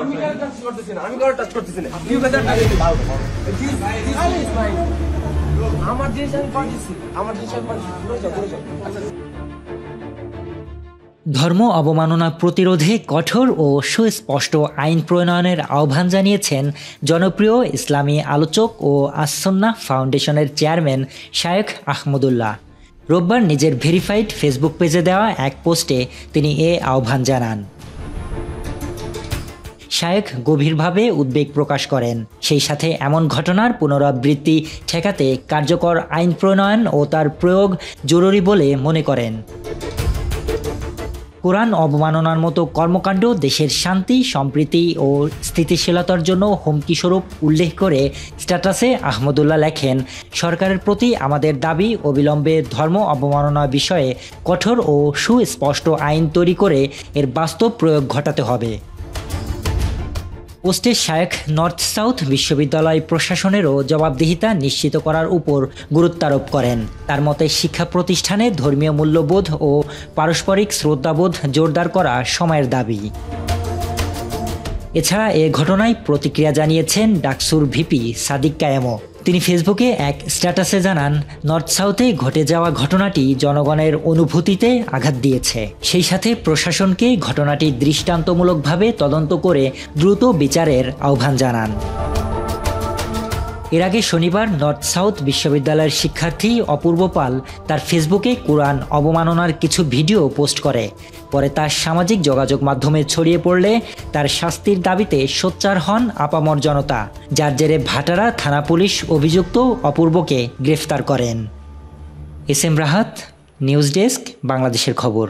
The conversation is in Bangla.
আমি কারো টাচ করতেছি না, আমি কারো টাচ করতেছি না। আমার জিনিস আমি পাঠিয়েছি, আমার জিনিস আমি পাঠিয়েছি। ঘুরে যাও, ঘুরে যাও। ধর্ম অবমাননা প্রতিরোধে কঠোর ও সুস্পষ্ট আইন প্রণয়নের আহ্বান জানিয়েছেন জনপ্রিয় ইসলামী আলোচক ও আস-সুন্নাহ ফাউন্ডেশনের চেয়ারম্যান শায়েখ আহমদুল্লাহ। রোববার নিজের ভেরিফাইড ফেসবুক পেজে দেওয়া এক পোস্টে তিনি এ আহ্বান জানান। শায়েখ গভীরভাবে উদ্বেগ প্রকাশ করেন, সেই সাথে এমন ঘটনার পুনরাবৃত্তি ঠেকাতে কার্যকর আইন প্রণয়ন ও তার প্রয়োগ জরুরি বলে মনে করেন। কোরআন অবমাননার মতো কর্মকাণ্ড দেশের শান্তি, সম্প্রীতি ও স্থিতিশীলতার জন্য হুমকিস্বরূপ উল্লেখ করে স্ট্যাটাসে আহমদুল্লাহ লেখেন, সরকারের প্রতি আমাদের দাবি অবিলম্বে ধর্ম অবমাননা বিষয়ে কঠোর ও সুস্পষ্ট আইন তৈরি করে এর বাস্তব প্রয়োগ ঘটাতে হবে। পোস্টে শায়েখ নর্থ সাউথ বিশ্ববিদ্যালয় প্রশাসনেরও জবাবদিহিতা নিশ্চিত করার উপর গুরুত্বারোপ করেন। তার মতে শিক্ষা প্রতিষ্ঠানে ধর্মীয় মূল্যবোধ ও পারস্পরিক শ্রদ্ধাবোধ জোরদার করা সময়ের দাবি। এছাড়া এ ঘটনায় প্রতিক্রিয়া জানিয়েছেন ডাকসুর ভিপি সাদিক কায়েমও। তিনি ফেসবুকে এক স্ট্যাটাসে জানান, নর্থ সাউথে ঘটে যাওয়া ঘটনাটি জনগণের অনুভূতিতে আঘাত দিয়েছে। সেই সাথে প্রশাসনকে ঘটনাটি দৃষ্টান্তমূলকভাবে তদন্ত করে দ্রুত বিচারের আহ্বান জানান। এর আগে শনিবার নর্থ সাউথ বিশ্ববিদ্যালয়ের শিক্ষার্থী অপূর্ব পাল তার ফেসবুকে কোরআন অবমাননার কিছু ভিডিও পোস্ট করে। পরে তার সামাজিক যোগাযোগ মাধ্যমে ছড়িয়ে পড়লে তার শাস্তির দাবিতে সোচ্চার হন আপামর জনতা, যার জেরে ভাটারা থানা পুলিশ অভিযুক্ত অপূর্বকে গ্রেফতার করেন। S M Rahat, news desk, বাংলাদেশের খবর।